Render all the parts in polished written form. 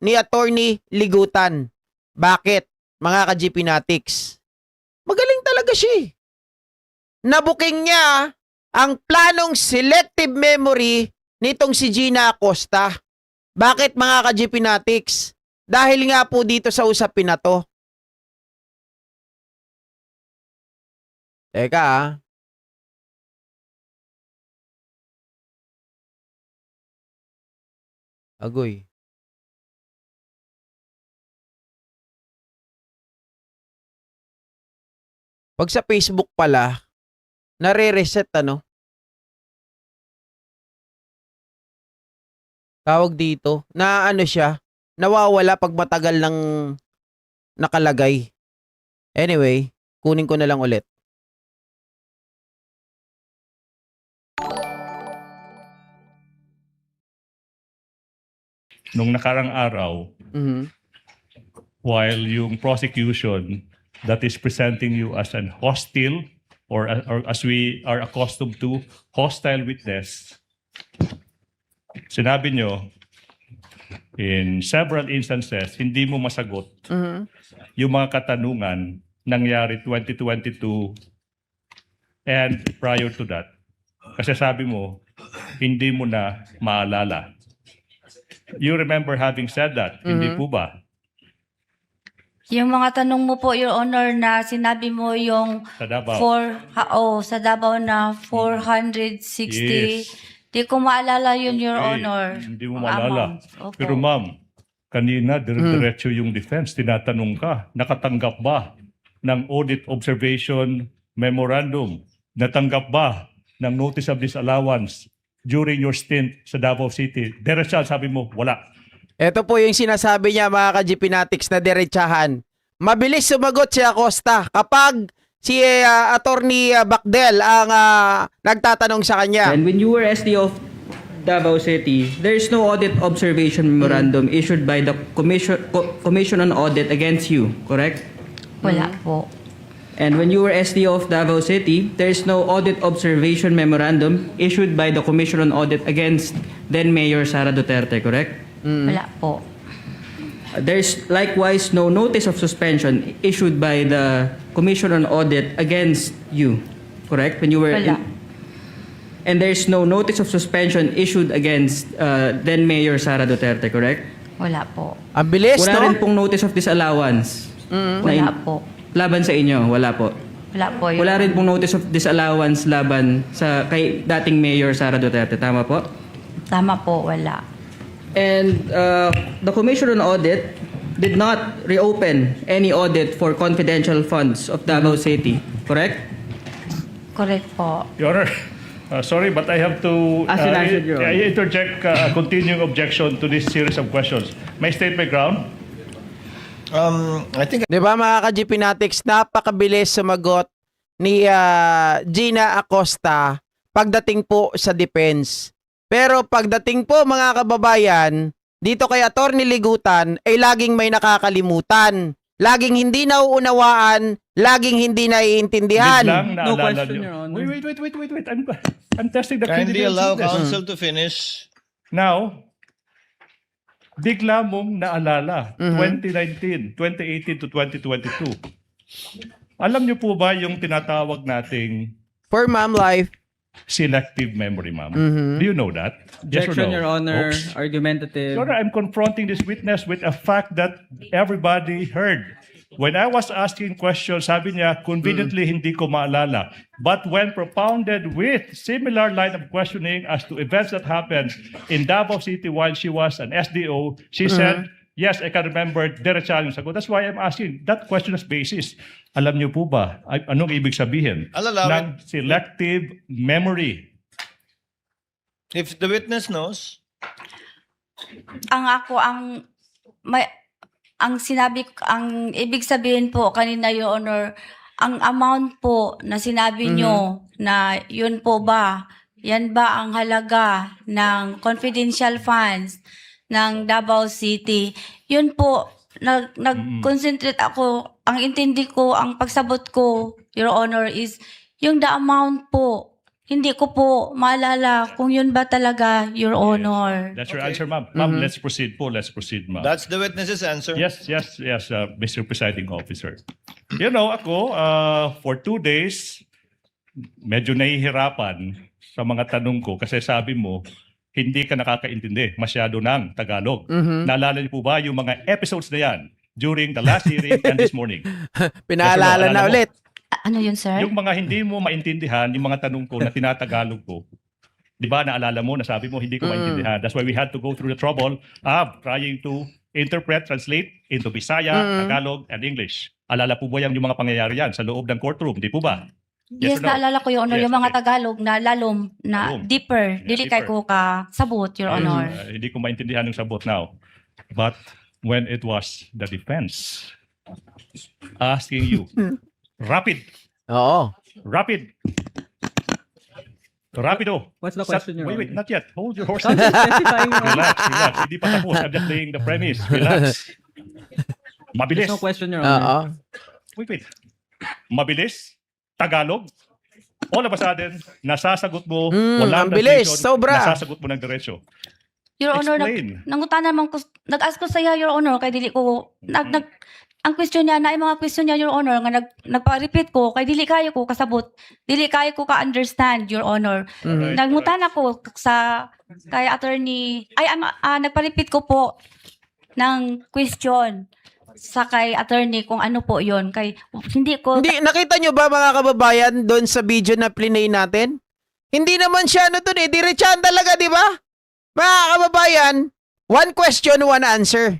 ni Attorney Ligutan. Bakit, mga ka-GP Natics? Magaling talaga siya. Nabuking niya ang planong selective memory nitong si Gina Acosta. Bakit, mga ka-GP Natics? Dahil nga po dito sa usapin na to. Teka Agoy. Pag sa Facebook pala, nare-reset ano? Tawag dito, na ano siya, nawawala pag matagal ng nakalagay. Anyway, kunin ko na lang ulit. Nung nakarang araw, while yung prosecution that is presenting you as an hostile or as we are accustomed to, hostile witness, sinabi nyo, in several instances, hindi mo masagot yung mga katanungan nangyari 2022 and prior to that. Kasi sabi mo, hindi mo na maalala. You remember having said that, hindi po ba? Yung mga tanong mo po, Your Honor, na sinabi mo yung Sa Davao. sa Davao na 460. Yes. Di ko maalala yun, Your Okay, Honor. hindi mo Ang maalala. amount. Opo. Pero ma'am, kanina dire-diretso yung defense, tinatanong ka, nakatanggap ba ng audit observation memorandum? Natanggap ba ng notice of disallowance during your stint sa Davao City? Diretso, sabi mo, wala. Ito po yung sinasabi niya, mga ka-GP Natics, na diretsahan. Mabilis sumagot si Acosta kapag si Attorney Bacdel ang nagtatanong sa kanya. And when you were SDO of Davao City, there is no audit observation memorandum issued by the Commission on Audit against you, correct? Wala po. And when you were SDO of Davao City, there is no audit observation memorandum issued by the Commission on Audit against then Mayor Sara Duterte, correct? Wala po. There's likewise no notice of suspension issued by the Commission on Audit against you, correct? When you were Wala. and there's no notice of suspension issued against then Mayor Sara Duterte, correct? Wala po. Ang bilis, Wala no? rin pong notice of disallowance. Wala po. Laban sa inyo, wala po. Wala po, Your Wala rin Honor. pong notice of disallowance laban sa kay dating Mayor Sara Duterte, tama po? Tama po, wala. And the Commission on Audit did not reopen any audit for confidential funds of Davao City, correct? Correct po. Your Honor, sorry, but I have to As you answered, Your Honor. I interject a continuing objection to this series of questions. May state my ground? I think Di ba, mga ka-GP Natics, napakabilis sumagot ni Gina Acosta pagdating po sa defense. Pero pagdating po, mga kababayan, dito kay Attorney Ligutan ay laging may nakakalimutan. Laging hindi nauunawaan, laging hindi naiintindihan. Biglang No naalala question, nyo. Your Honor. Wait. I'm testing the kindly credibility allow of this. counsel to finish. Now, bigla mong naalala, 2019, 2018 to 2022. Alam niyo po ba yung tinatawag nating For ma'am life. selective memory, ma'am? Do you know that? Yes or Objection, no? Your Honor. Oops. Argumentative. Your Honor, I'm confronting this witness with a fact that everybody heard. When I was asking questions, sabi niya, conveniently hindi ko maalala. But when propounded with similar line of questioning as to events that happened in Davao City while she was an SDO, she said, yes, I can remember, diretsahan yung sagot. That's why I'm asking, that question is basis. Alam niyo po ba, anong ibig sabihin I'll allow ng selective memory? If the witness knows, Ang ibig sabihin po kanina, Your Honor, ang amount po na sinabi nyo na yun po ba, yan ba ang halaga ng confidential funds ng Davao City? Yun po, nag-concentrate ako, ang intindi ko, ang pagsabot ko, Your Honor, is yung the amount po Hindi ko po maalala kung yun ba talaga, Your Honor. That's your Okay. answer, ma'am. Ma'am, let's proceed po. Let's proceed, ma'am. That's the witness's answer. Yes, Mr. Presiding Officer. You know, ako, for 2 days, medyo nahihirapan sa mga tanong ko kasi sabi mo, hindi ka nakakaintindi masyado ng Tagalog. Naalala niyo po ba yung mga episodes na yan during the last hearing and this morning? Pinaalala Yes, na mo. ulit. Ano yun, sir? Yung mga hindi mo maintindihan, yung mga tanong ko na tinatagalog ko, di ba naalala mo, nasabi mo hindi ko maintindihan. That's why we had to go through the trouble of trying to interpret, translate into Bisaya, Tagalog, and English. Alala po ba yung mga pangyayari yan sa loob ng courtroom? Di po ba? Yes, or no? naalala ko, Your Honor, Yes, yung mga okay. Tagalog na lalom, na Lalom. deeper, Yeah, dili kay deeper. ko ka sabot, Your Honor. Hindi ko maintindihan yung sabot now. But when it was the defense asking you, rapid, Oo. rapid, rapido. What's the question, Your Wait, Honor? not yet. Hold your horses. Testifying, Your Honor. Relax. Hindi pa tapos. I'm just laying the premise. Relax. Mabilis. There's no question, Your Oo. Honor. Wait. Mabilis. Tagalog. All of a sudden, nasasagot mo, walang ang bilis, translation, sobra. nasasagot mo ng diretso. Your Honor, Explain. nangutan naman ko, nag-ask ko sa Your Honor, kay dili ko, ang question niya, na yung mga question niya, Your Honor, nga nagpa-repeat ko, kay dili kayo ko kasabot, dili kayo ko ka-understand, Your Honor. Alright, Nangutan ako kay attorney, nagpa-repeat ko po ng question sa kay attorney kung ano po yon kay hindi ko Hindi, nakita nyo ba mga kababayan doon sa video na plinay natin? Hindi naman siya ano dun eh, diretsahan talaga, di ba? Mga kababayan, one question, one answer.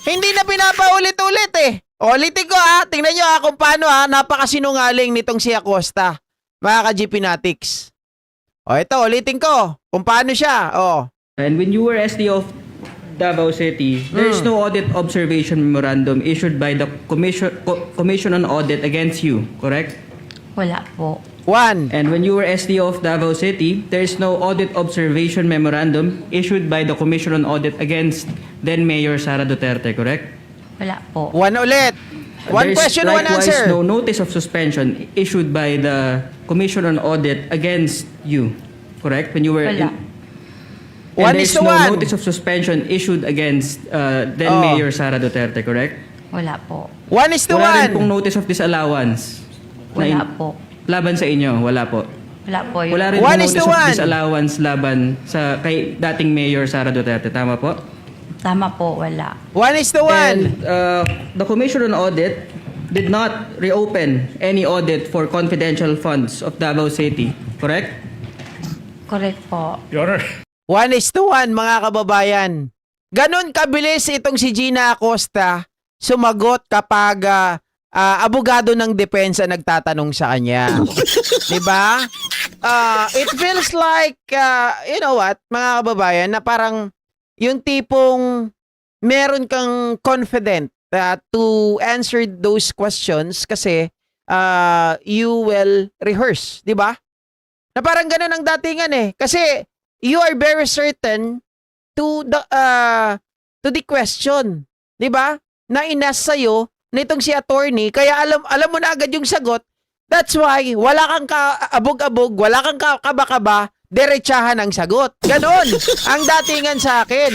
Hindi na pinapaulit-ulit eh. Ulitin ko tingnan nyo kung paano napakasinungaling nitong si Acosta, mga ka-GP Natics. Ito, ulitin ko, kung paano siya, And when you were SDO of Davao City, there is no audit observation memorandum issued by the Commission on Audit against you, correct? wala po. One. And when you were SDO of Davao City, there is no audit observation memorandum issued by the Commission on Audit against then Mayor Sara Duterte, correct? Wala po. One ulit. One There is question, one likewise answer. no notice of suspension issued by the Commission on Audit against you, correct? When you were Wala. And One there is is to no one. notice of suspension issued against then Oh. Mayor Sara Duterte, correct? Wala po. One is to Wala rin pong one. notice of disallowance. Wala po. Laban sa inyo, wala po. Wala po. Your Wala rin One pong is notice to of one. disallowance laban sa kay dating Mayor Sara Duterte, tama po? Tama po, wala. One is to one. And the Commission on Audit did not reopen any audit for confidential funds of Davao City, correct? Correct po. Your Honor. One is to one, mga kababayan. Ganon kabilis itong si Gina Acosta sumagot kapag abogado ng depensa nagtatanong sa kanya. Diba? It feels like, you know what, mga kababayan, na parang yung tipong meron kang confident to answer those questions kasi you will rehearse. Diba? Na parang ganon ang datingan eh. Kasi you are very certain to the question, 'di ba? Na inas sa'yo nitong si attorney, kaya alam mo na agad yung sagot. That's why wala kang kaabog-abog, wala kang kaba-kaba, diretsahan ang sagot. Ganon ang datingan sa akin.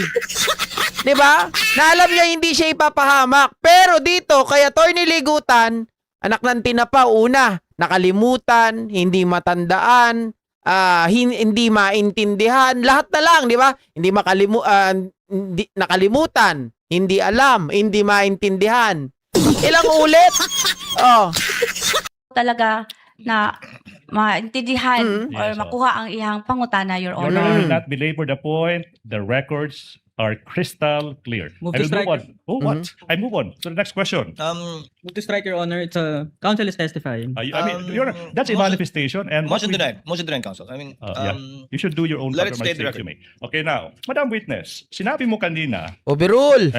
'Di ba? Na alam niya hindi siya ipapahamak. Pero dito kay Attorney Ligutan, anak ng tinapa, una, nakalimutan, hindi matandaan, hindi maintindihan, lahat na lang, di ba? Hindi nakalimutan, hindi alam, hindi maintindihan. Ilang ulit? Oh, Talaga na maintindihan or Yes, makuha ang ihang pangutana, Your Your Honor, I Honor. will not belabor the point. The records are crystal clear. Move I to will strike. move on. Oh, what? I move on to the next question. Move to strike, Your Honor. It's counsel is testifying. I mean, Your Honor, that's a motion- manifestation. And what Motion we- denied. Motion denied, counsel. I mean, Yeah. You should do your own let it counter stay the mistakes you make. Okay, now, Madam Witness, sinabi mo kanina, overrule.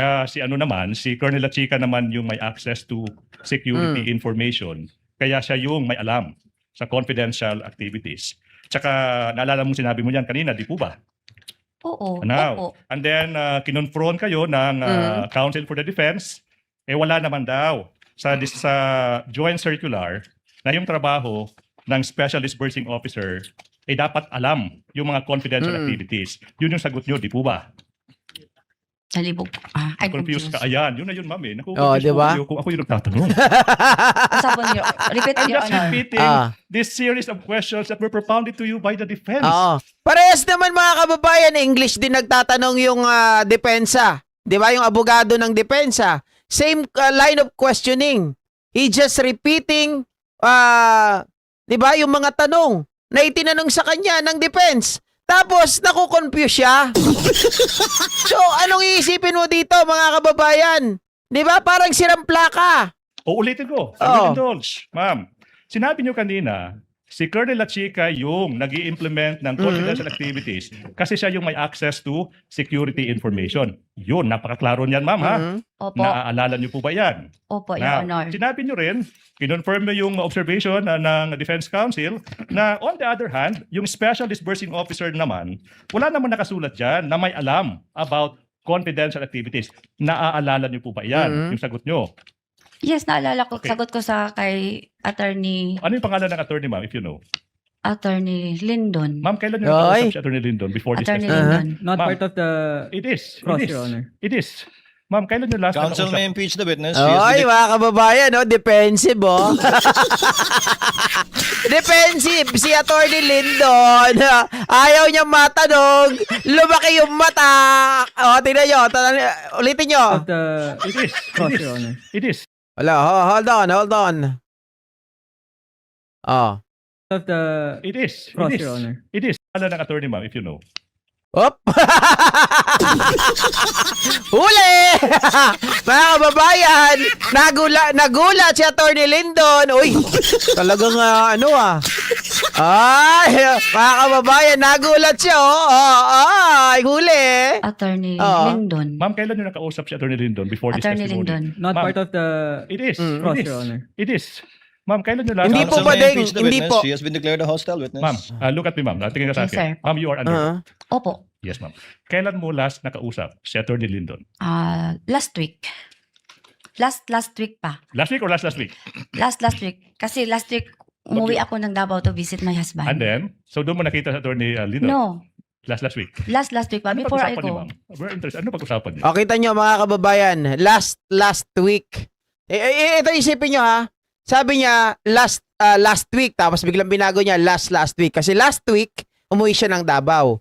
si Colonel Lachica naman yung may access to security information. Kaya siya yung may alam sa confidential activities. Tsaka, naalala mo sinabi mo yan kanina, di po ba? Oo. Now, Opo. and then kinonfront kayo ng Counsel for the Defense, wala naman daw sa joint circular na yung trabaho ng Special Disbursing Officer ay dapat alam yung mga confidential activities. Yun yung sagot nyo, di po ba? Nalibog. Ay, Confused ka. Ayan, yun na yun, ma'am. Oh, di ba? Kung ako yung nagtatanong. Usapon niyo. Repeat, I'm Your just Honor. repeating this series of questions that were propounded to you by the defense. Oo. Parehas naman mga kababayan, English din nagtatanong yung depensa. 'Di ba? Yung abogado ng depensa. Same line of questioning. He just repeating 'di ba, yung mga tanong na itinanong sa kanya ng defense. Tapos nakukonfuse siya. So, anong iisipin mo dito mga kababayan? 'Di ba? Parang sirang plaka. Uulitin ko. I will indulge. Ma'am, sinabi niyo kanina, si Colonel Lachica yung nag-i-implement ng confidential activities kasi siya yung may access to security information. Yun, napakaklaro niyan, ma'am, ha? Opo. Naaalala niyo po ba yan? Opo, Now, Your Honor. sinabi niyo rin, kinonfirm niyo yung observation ng Defense Council na on the other hand, yung Special Disbursing Officer naman, wala naman nakasulat dyan na may alam about confidential activities. Naaalala niyo po ba yan? Yung sagot niyo. Yes, naalala ko. Okay. Sagot ko sa kay Attorney Ano yung pangalan ng attorney, ma'am, if you know? Lyndon. Ma'am, kailan niyo Ay. nakausap si Attorney Lyndon before this Attorney testimony? Lyndon. Not Ma'am. part of the It is. cross, It is. Your Honor. It is. Ma'am, kailan niyo last Counsel nakausap? may impeach the witness. She has Ay, been mga kababayan, defensive, defensive si Attorney Lyndon. Ayaw niya matanong. Lumaki yung mata. Tingnan nyo. Ulitin nyo. of the It is. cross, It is. Your Honor. It is. Wala, hold on. Of the It is. cross, It is. Your Honor. It is. Pangalan ng attorney, ma'am, if you know. Op! Huli! Mga kababayan, nagulat si Attorney Lyndon. Uy, talagang Ay, mga kababayan, nagulat siya. Ay, huli. Attorney Oo. Lyndon. Ma'am, kailan niyo nakausap si Attorney Lyndon before this Attorney testimony? Lyndon. Not Ma'am. part of the It is. cross, It is. Your Honor. It is. Ma'am, kailan niyo last Hindi po Counsel ba may ding- impeach the hindi witness. po. She has been declared a hostile witness. Ma'am, look at me, ma'am. Tingin ka sa Yes, akin. sir. Ma'am, you are under. Opo. Yes, ma'am. Kailan mo last nakausap si Attorney Lyndon? Last week. Last week pa. Last week or last week? Last week. Kasi last week, umuwi ako ng Davao to visit my husband. And then, so doon mo nakita sa Attorney Lyndon? No. Last week. Last week pa. Ano Before I pag-usapan niyo, go. ma'am? Very interesting. Ano pag-usapan niyo? O, kita nyo mga kababayan, last week. Ito isipin nyo ha. Sabi niya, last week, tapos biglang binago niya last week. Kasi last week, umuwi siya ng Davao.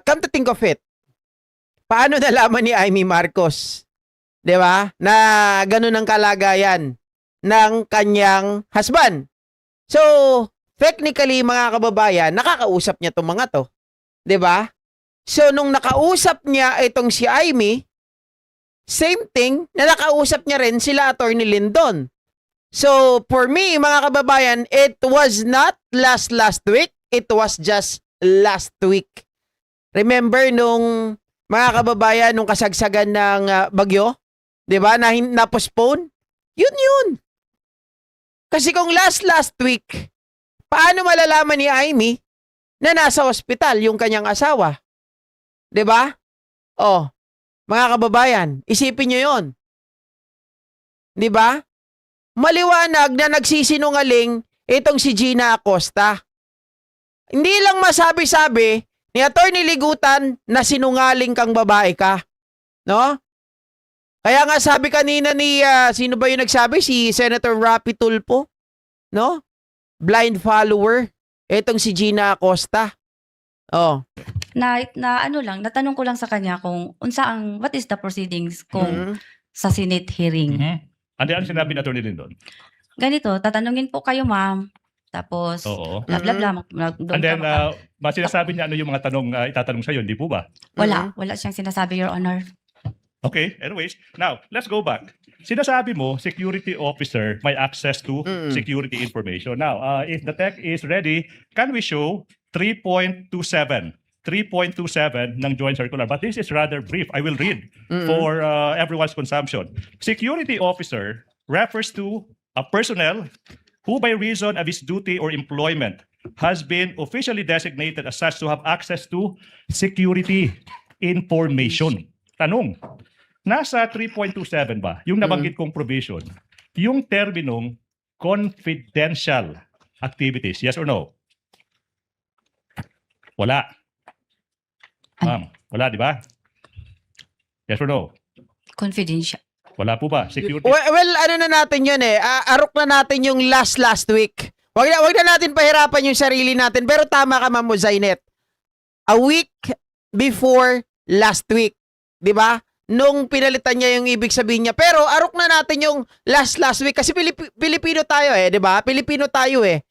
Come to think of it, paano nalaman ni Amy Marcos, di ba, na ganun ang kalagayan ng kanyang husband? So, technically, mga kababayan, nakakausap niya itong mga to. Di ba? So, nung nakausap niya itong si Amy, same thing, na nakausap niya rin sila Attorney Lyndon. So, for me, mga kababayan, it was not last week, it was just last week. Remember nung mga kababayan, nung kasagsagan ng bagyo, 'di ba, na postpone? Yun. Kasi kung last week, paano malalaman ni Amy na nasa ospital yung kanyang asawa? 'Di ba? Oh, mga kababayan, isipin niyo 'yon. 'Di ba? Maliwanag na nagsisinungaling itong si Gina Acosta. Hindi lang masabi-sabi ni Attorney Ligutan na sinungaling kang babae ka. No? Kaya nga sabi kanina ni, sino ba yung nagsabi? Si Senator Rapi Tulfo. No? Blind follower. Itong si Gina Acosta. Oh. Na ano lang, natanong ko lang sa kanya kung what is the proceedings kung sa Senate hearing. Ano yan sinabi ni Attorney Lyndon? Ganito, tatanungin po kayo, ma'am. Tapos, Oo. bla bla bla. And then, sinasabi niya ano yung mga tanong itatanong sa'yo, hindi po ba? wala siyang sinasabi, Your Honor. Okay, anyways. Now, let's go back. Sinasabi mo, security officer may access to security information. Now, if the tech is ready, can we show 3.27? 3.27 ng Joint Circular. But this is rather brief. I will read for everyone's consumption. Security officer refers to a personnel who by reason of his duty or employment has been officially designated as such to have access to security information. Tanong, nasa 3.27 ba, yung nabanggit kong provision, yung terminong confidential activities? Yes or no? Wala. Ma'am, wala, di ba? Yes or no? Confidential. Wala po ba? Security? Well, ano na natin yun eh. Arok na natin yung last week. Wag na natin pahirapan yung sarili natin. Pero tama ka, Ma'am Zainet. A week before last week. Di ba? Nung pinalitan niya yung ibig sabihin niya. Pero arok na natin yung last week. Kasi Pilipino tayo eh. Di ba? Pilipino tayo eh.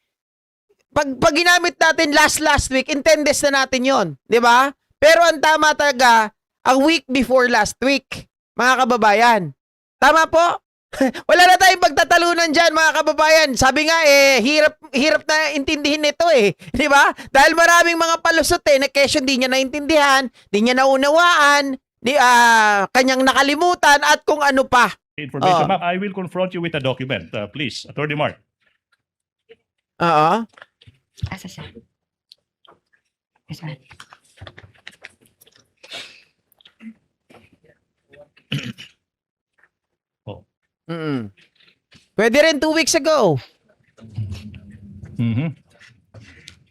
Pag ginamit natin last week, intendes na natin yon, di ba? Pero ang tama talaga, a week before last week, mga kababayan. Tama po? Wala na tayong pagtatalunan dyan, mga kababayan. Sabi nga hirap na intindihin nito eh. Di ba? Dahil maraming mga palusot na kesyo di niya naintindihan, di niya naunawaan, kanyang nakalimutan, at kung ano pa. Information, ma'am, I will confront you with a document. Please, Attorney Mark. Oo. Asa siya? Yes, ma'am. Mm-mm. Pwede rin 2 weeks ago. Mhm.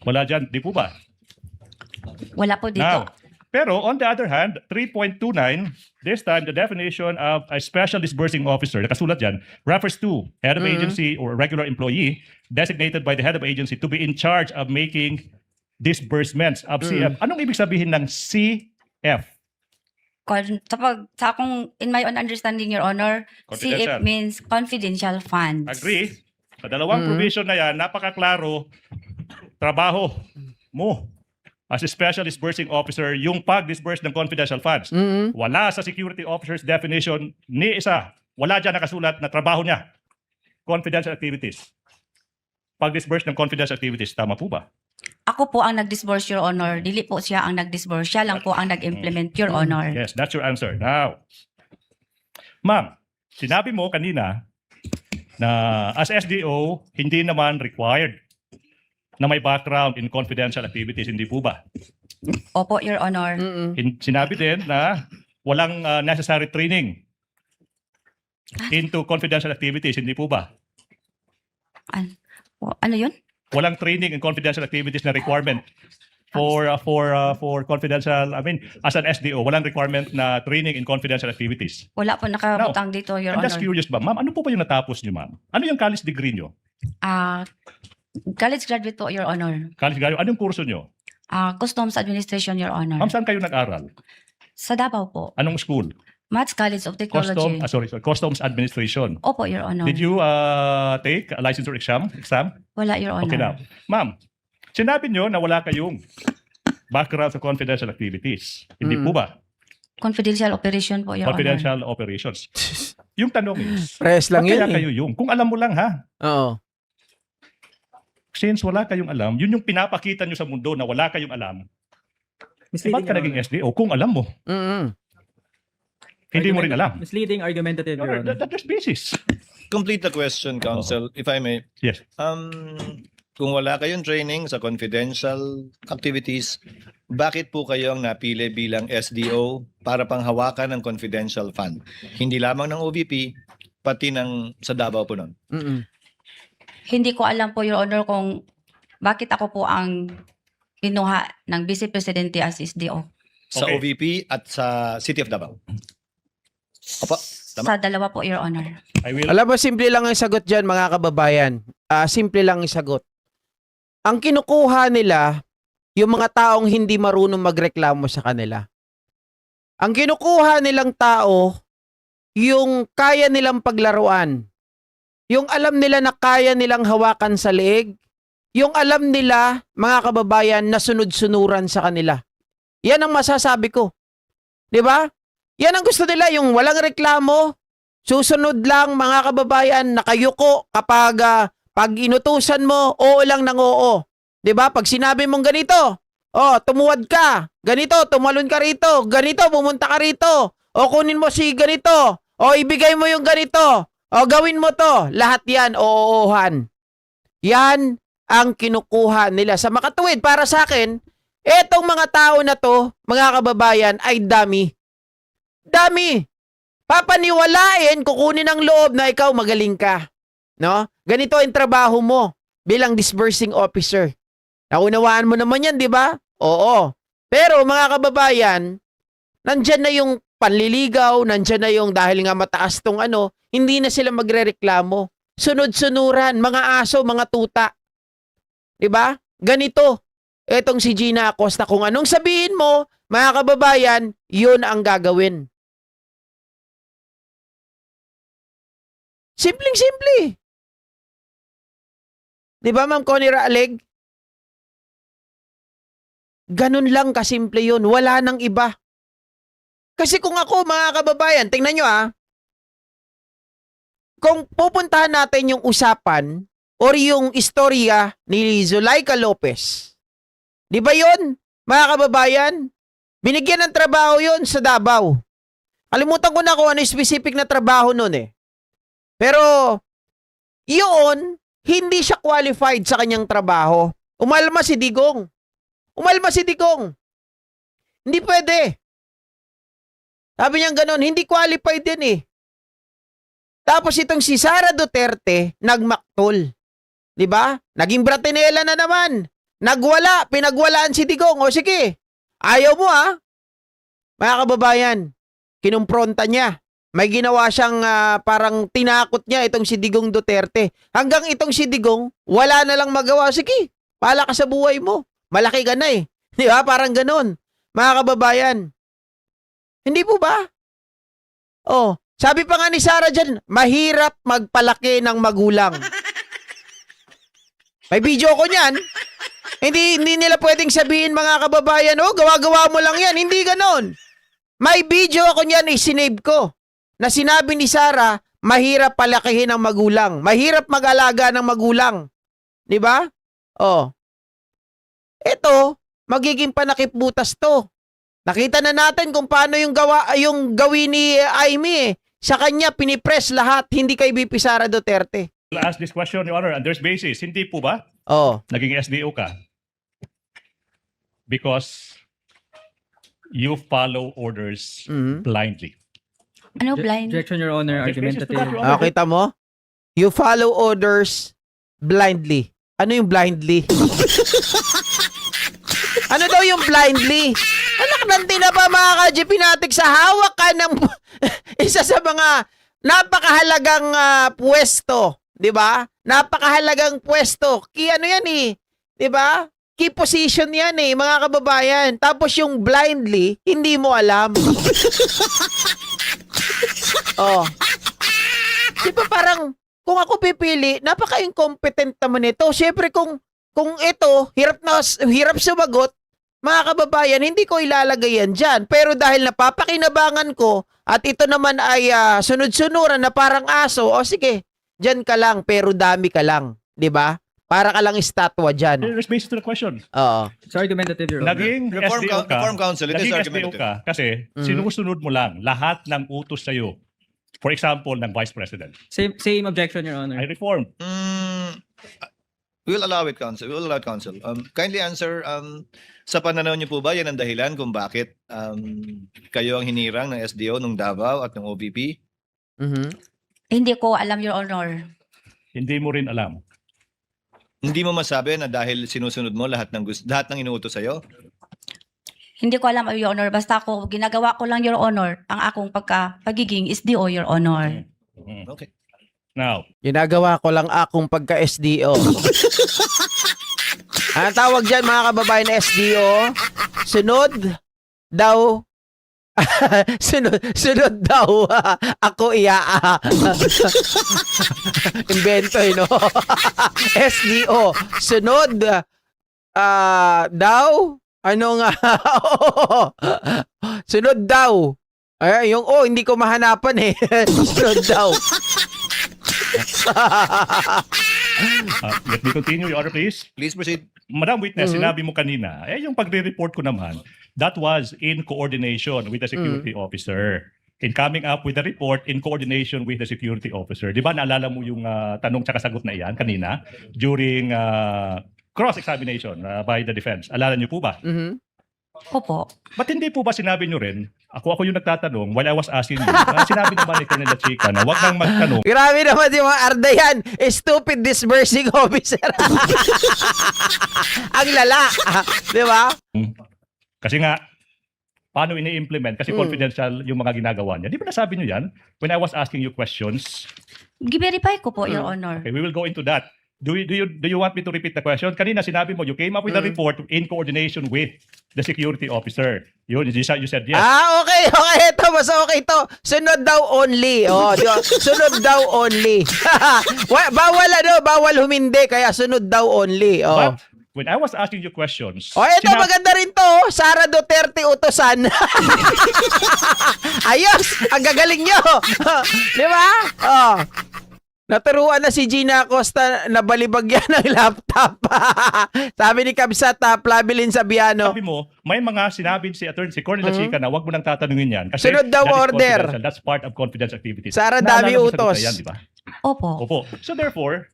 Wala dyan, di po ba? Wala po dito. Now, pero on the other hand, 3.29, this time the definition of a special disbursing officer, nakasulat dyan, refers to head of agency or regular employee designated by the head of agency to be in charge of making disbursements of CF. Anong ibig sabihin ng CF? Sa akong, in my own understanding, Your Honor, Confidential. CF means confidential funds. Agree? Sa dalawang provision na yan, napakaklaro, trabaho mo as a special disbursing officer yung pag-disburse ng confidential funds. Wala sa security officer's definition ni isa. Wala dyan nakasulat na trabaho niya. Confidential activities. Pag-disburse ng confidential activities, tama po ba? Ako po ang nag-disburse, Your Honor. Dili po siya ang nag-disburse. Siya lang po ang nag-implement, Your Honor. Yes, that's your answer. Now, ma'am, sinabi mo kanina na as SDO, hindi naman required na may background in confidential activities. Hindi po ba? Opo, Your Honor. Sinabi din na walang necessary training into confidential activities. Hindi po ba? Ano yun? Walang training in confidential activities na requirement for confidential, I mean, as an SDO, walang requirement na training in confidential activities. Wala po nakabutang dito, Your I'm just Honor. curious ba, ma'am, ano po ba yung natapos niyo, ma'am? Ano yung college degree niyo? College graduate po, Your Honor. College graduate, anong kurso niyo? Customs Administration, Your Honor. Ma'am, saan kayo nag-aral? Sa Davao po. Anong school? Maths College of Technology. Customs Administration. Opo, Your Honor. Did you take a licensure exam? Wala, Your Honor. Okay now. Ma'am, sinabi niyo na wala kayong background sa confidential activities. Hindi po ba? Confidential operation po, Your Honor. Confidential operations. Yung tanong is, Press lang ba't yun kaya kayo yung? Kung alam mo lang ha, Oo. since wala kayong alam, yun yung pinapakita nyo sa mundo na wala kayong alam. Ba't ka naging SDO? Kung alam mo, hindi mo rin alam. Misleading argumentative, Your Honor. That's basis. Complete the question, Counsel, if I may. Yes. Kung wala kayong training sa confidential activities, bakit po kayo ang napili bilang SDO para panghawakan ng confidential fund? Hindi lamang ng OVP, pati ng sa Davao po nun. Hindi ko alam po, Your Honor, kung bakit ako po ang kinuha ng Vice Presidente as SDO. Sa Okay. OVP at sa City of Davao. Opo, tama. Sa dalawa po, Your Honor. I will. Alam mo, simple lang ang sagot dyan, mga kababayan. Simple lang ang sagot. Ang kinukuha nila, yung mga taong hindi marunong magreklamo sa kanila. Ang kinukuha nilang tao, yung kaya nilang paglaruan. Yung alam nila na kaya nilang hawakan sa leeg. Yung alam nila, mga kababayan, na sunod-sunuran sa kanila. Yan ang masasabi ko. 'Di ba? Yan ang gusto nila, yung walang reklamo, susunod lang, mga kababayan, nakayuko kapag pag inutusan mo, oo lang ng oo. 'Di ba? Pag sinabi mong ganito, tumuwad ka. Ganito, tumalon ka rito. Ganito, pumunta ka rito. O kunin mo si ganito. O ibigay mo yung ganito. O gawin mo to. Lahat yan, oohan. Yan ang kinukuha nila. Sa makatuwid, para sa akin, etong mga tao na to, mga kababayan, ay dami. Dami. Papaniwalain, kukunin ang loob na ikaw magaling ka. No? Ganito ang trabaho mo. bilang disbursing officer. Naunawaan mo naman yan, di ba? Oo. Pero mga kababayan, nandyan na yung panliligaw, nandyan na yung dahil nga mataas tong ano, hindi na sila magrereklamo. Sunod-sunuran, mga aso, mga tuta. Di ba? Ganito. Etong si Gina Acosta, kung anong sabihin mo, mga kababayan, yun ang gagawin. Simpleng-simple. Di ba, Ma'am Connie Raaleg? Ganun lang kasimple yun. Wala nang iba. Kasi kung ako, mga kababayan, tingnan nyo kung pupuntahan natin yung usapan or yung istorya ni Zulaika Lopez, di ba yun, mga kababayan? Binigyan ng trabaho yun sa Davao. Kalimutan ko na kung ano specific na trabaho nun eh. Pero, yun, hindi siya qualified sa kanyang trabaho. Umalma si Digong. Hindi pwede. Sabi niya ganun, hindi qualified din eh. Tapos itong si Sara Duterte, nagmaktol. Diba? Naging bratinela na naman. Nagwala, pinagwalaan si Digong. O sige, ayaw mo mga kababayan, kinumpronta niya. May ginawa siyang parang tinakot niya itong si Digong Duterte. Hanggang itong si Digong, wala na lang magawa. Sige, pala ka sa buhay mo. Malaki ka na eh. Di ba? Parang ganun. Mga kababayan. Hindi po ba? Oh, sabi pa nga ni Sara dyan, mahirap magpalaki ng magulang. May video ko niyan. Hindi nila pwedeng sabihin, mga kababayan, gawa-gawa mo lang yan. Hindi ganon. May video ako niyan, isinave ko. Na sinabi ni Sara, mahirap palakihin ng magulang. Mahirap mag-alaga ng magulang. Di ba? Oh. Ito, magiging panakipbutas to. Nakita na natin kung paano yung gawin ni Amy eh. Sa kanya, pinipress lahat, hindi kay VP Sara Duterte. I'll ask this question, Your Honor, and there's basis. Hindi po ba Oh. naging SDO ka? Because you follow orders blindly. Ano blind? Objection, Your Honor. There's basis to that, Argumentative. Your Honor. Kita mo? You follow orders blindly. Ano yung blindly? Ano daw yung blindly? Anak ng tinapa, mga ka-GP natin, sa hawak ka ng isa sa mga napakahalagang pwesto. Di ba? Napakahalagang pwesto. Ano yan eh. Di ba? Key position yan eh, mga kababayan. Tapos yung blindly, hindi mo alam. Oh. Di ba parang, kung ako pipili, napaka-incompetent naman ito. Siyempre kung ito, hirap sumagot, mga kababayan, hindi ko ilalagay yan dyan. Pero dahil napapakinabangan ko, at ito naman ay sunod-sunuran na parang aso, o sige, dyan ka lang, pero dami ka lang. Di ba? Para ka lang estatwa dyan. There's basis to the question. Oo. It's argumentative, Your Honor. Naging Reform SDO ka. Reform Council, it is Naging SDO argumentative. ka kasi sinusunod mo lang lahat ng utos sa'yo. For example, ng Vice President. Same objection, Your Honor. I reform. We'll allow it, Council. We'll allow it, Council. Kindly answer, sa pananaw niyo po ba yan ang dahilan kung bakit kayo ang hinirang ng SDO, ng Davao at ng OVP? Mhm. Hindi ko alam, Your Honor. Hindi mo rin alam. Hindi mo masabi na dahil sinusunod mo lahat ng inuutos sa'yo? Hindi ko alam, Your Honor. Basta ako, ginagawa ko lang, Your Honor, ang akong pagiging SDO, Your Honor. Okay. Now, Ginagawa ko lang akong pagka-SDO. Ang tawag dyan, mga kababayan, SDO, sunod daw, sunod daw, ako invento no? SDO, sunod, daw, ano nga, sunod daw, yung, hindi ko mahanapan eh, sunod daw. let me continue, Your Honor, please. Please proceed. Madam Witness, sinabi mo kanina, yung pagre-report ko naman, that was in coordination with the security officer. In coming up with the report in coordination with the security officer. Di ba naalala mo yung tanong tsaka sagot na iyan kanina during cross-examination by the defense? Alala niyo po ba? Mhm. Opo. Ba't hindi po ba sinabi nyo rin, ako yung nagtatanong while I was asking you, sinabi naman ni Colonel Chica na wag nang magtanong. Grabe naman yung mga Ardayan. Stupid disbursing officer. Ang lala. Di ba? Kasi nga, paano ini-implement? Kasi confidential yung mga ginagawa niya. Di ba nasabi nyo yan? When I was asking you questions, Gi-verify ko po, Your Honor. okay, we will go into that. Do you want me to repeat the question? Kanina sinabi mo, you came up with a report in coordination with the security officer. You said yes. Okay. Ito, mas okay ito. Sunod daw only. Oh, di ba? Sunod daw only. Bawal humindi, kaya sunod daw only. Oh. But when I was asking you questions, Oh, ito maganda rin to. Sara Duterte utosan. Ayos, ang gagaling nyo. Di ba? Oh. Naturuan na si Gina Acosta na balibagyan ng laptop. Sabi ni Kabsat, Plabilin Sabiano. sabi mo, may mga sinabi si Colonel Chica na wag mo nang tatanungin yan. Kasi Sunod daw that is order. confidential. That's part of confidential activities. Sara, Naalala dami mo sa utos. Yan, di ba? Opo. Opo. So therefore,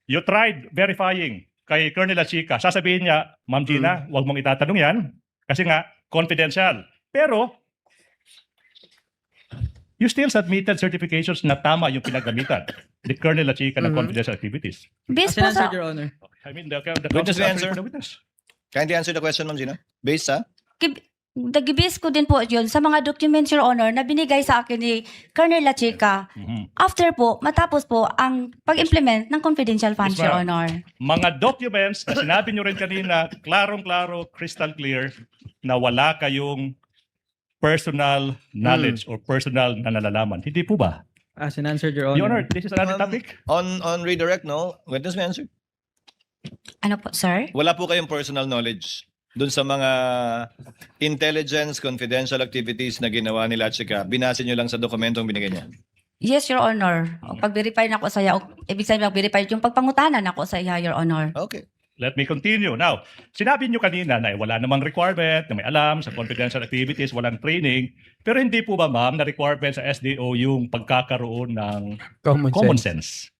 you tried verifying kay Colonel Chica. Sasabihin niya, Ma'am Gina, wag mong itatanong yan kasi nga confidential. Pero you still submitted certifications na tama yung pinagamitan ni Colonel Chica ng confidential activities. Based As po an sa... answer, Your Honor. I mean, the Witness counsel answer. for the witness. Kindly answer the question, Ma'am Gina. Based sa? Nag-base ko din po yun sa mga documents, Your Honor, na binigay sa akin ni Colonel Lachica after po, matapos po, ang pag-implement ng confidential funds, Yes, Your ma'am. Honor. Mga documents na sinabi nyo rin kanina, klarong-klaro, crystal clear, na wala kayong personal knowledge or personal na nalalaman. Hindi po ba? As an answer, Your Honor. Your Honor, this is another topic. On redirect, no? Witness may answer. Ano po, sir? Wala po kayong personal knowledge dun sa mga intelligence, confidential activities na ginawa ni Lachica. Binase nyo lang sa dokumentong binigay niya. Yes, Your Honor. Pag-verify na ako sa iya, ibig sabihin mag-verify yung pagpangutanan ako sa iya, Your Honor. Okay. Let me continue. Now, sinabi nyo kanina na wala namang requirement, na may alam sa confidential activities, walang training. Pero hindi po ba, ma'am, na requirement sa SDO yung pagkakaroon ng common sense?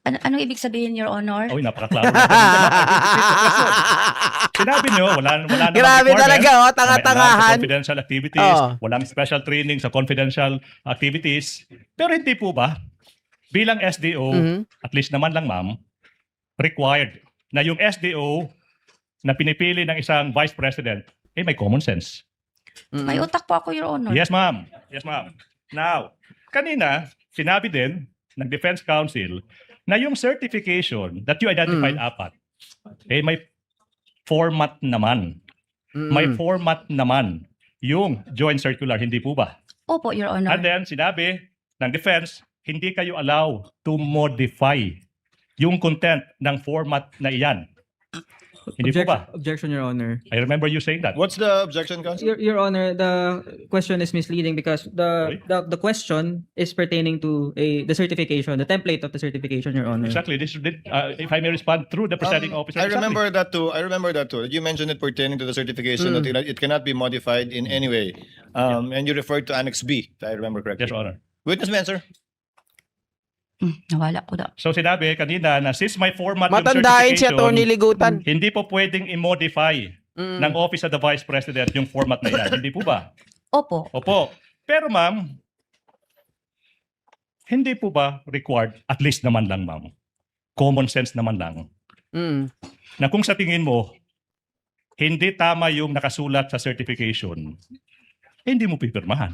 Anong ibig sabihin, Your Honor? Oy, napakaklaro na. Sinabi nyo, wala namang Grabe requirement talaga, oh, na may alam sa tanga-tangahan. confidential activities, Oh. walang special training sa confidential activities. Pero hindi po ba, bilang SDO, at least naman lang ma'am, required na yung SDO na pinipili ng isang vice president, may common sense. May utak po ako, Your Honor. Yes, ma'am. Yes, ma'am. Now, kanina, sinabi din ng Defense Council na yung certification that you identified apat, may format naman. May format naman yung joint circular, hindi po ba? Opo, Your Honor. And then, sinabi ng Defense, hindi kayo allow to modify yung content ng format na iyan. Hindi po ba? Objection, Your Honor. I remember you saying that. What's the objection, Counsel? Your Honor, the question is misleading because the question is pertaining to the certification, the template of the certification, Your Honor. Exactly. If I may respond through the presiding officer. I exactly. remember that too. You mentioned it pertaining to the certification that it cannot be modified in any way. And you referred to Annex B, if I remember correctly. Yes, Your Honor. Witness may answer. Nawala ko na. So sinabi kanina na since may format yung Matandain siya, Tony certification, Ligutan. hindi po pwedeng i-modify ng Office of the Vice President yung format na yan. Hindi po ba? Opo. Opo. Pero ma'am, hindi po ba required, at least naman lang ma'am, common sense naman lang, na kung sa tingin mo, hindi tama yung nakasulat sa certification, hindi mo pipirmahan.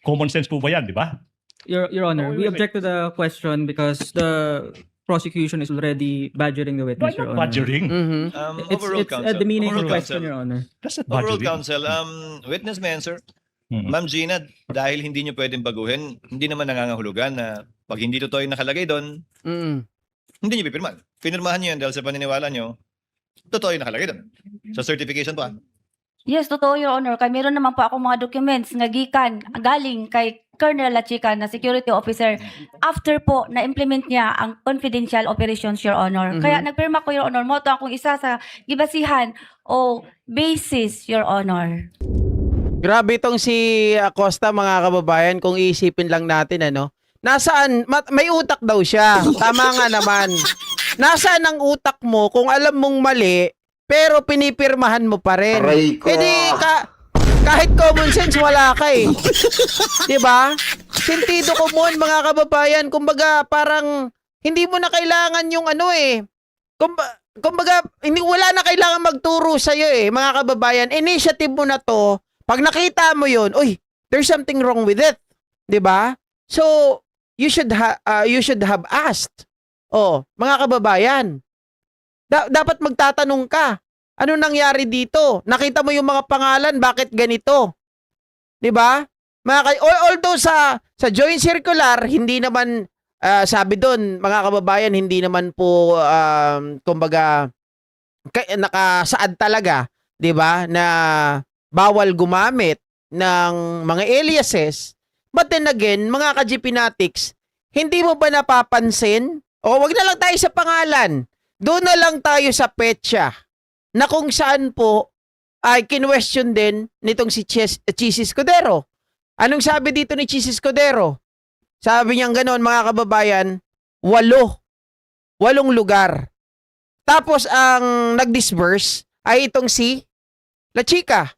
Common sense po ba yan, di ba? Your Honor, we object to the question because the prosecution is already badgering the No, witness, I'm Your not Honor. badgering. Overruled, It's Counsel. the meaning of the Overruled, question, Counsel. Your Honor. That's not Overruled, badgering. Counsel. Witness may answer. Mhm. Ma'am Gina, dahil hindi nyo pwedeng baguhin, hindi naman nangangahulugan na pag hindi totoo yung nakalagay doon, hindi nyo pipirmahan. Pinirmahan nyo yan dahil sa paniniwala nyo, totoo yung nakalagay doon. Sa certification pa. Yes, totoo, Your Honor. Kaya meron naman po ako mga documents nga galing kay Colonel Lachica na security officer after po na-implement niya ang confidential operations, Your Honor. Kaya nagpirma ko, Your Honor, mo to akong isa sa gibasihan o basis, Your Honor. Grabe itong si Acosta, mga kababayan, kung iisipin lang natin, ano. Nasaan? May utak daw siya. Tama nga naman. nasaan ang utak mo kung alam mong mali, pero pinipirmahan mo pa rin? Aray ko. Eh di, kahit common sense, wala ka eh. Diba? Sentido común, mga kababayan. Kumbaga, parang, hindi mo na kailangan yung ano eh. Kumbaga, wala na kailangan magturo sa'yo eh, mga kababayan. Initiative mo na to. Pag nakita mo yun, uy, there's something wrong with it. Diba? So, you should have asked. Oh, mga kababayan, dapat magtatanong ka. Ano nangyari dito? Nakita mo yung mga pangalan, bakit ganito? 'Di ba? Although sa joint circular, hindi naman sabi doon, mga kababayan, hindi naman po kumbaga nakasaad talaga, 'di ba, na bawal gumamit ng mga aliases. But then again, mga ka-GPnatics, hindi mo ba napapansin? O wag na lang tayo sa pangalan. Doon na lang tayo sa petsa na kung saan po ay kinwestiyon din nitong si Chis Escudero. Anong sabi dito ni Chis Escudero? Sabi niyang ganoon, mga kababayan, 8 lugar. Tapos ang nag-disburse ay itong si La Chica.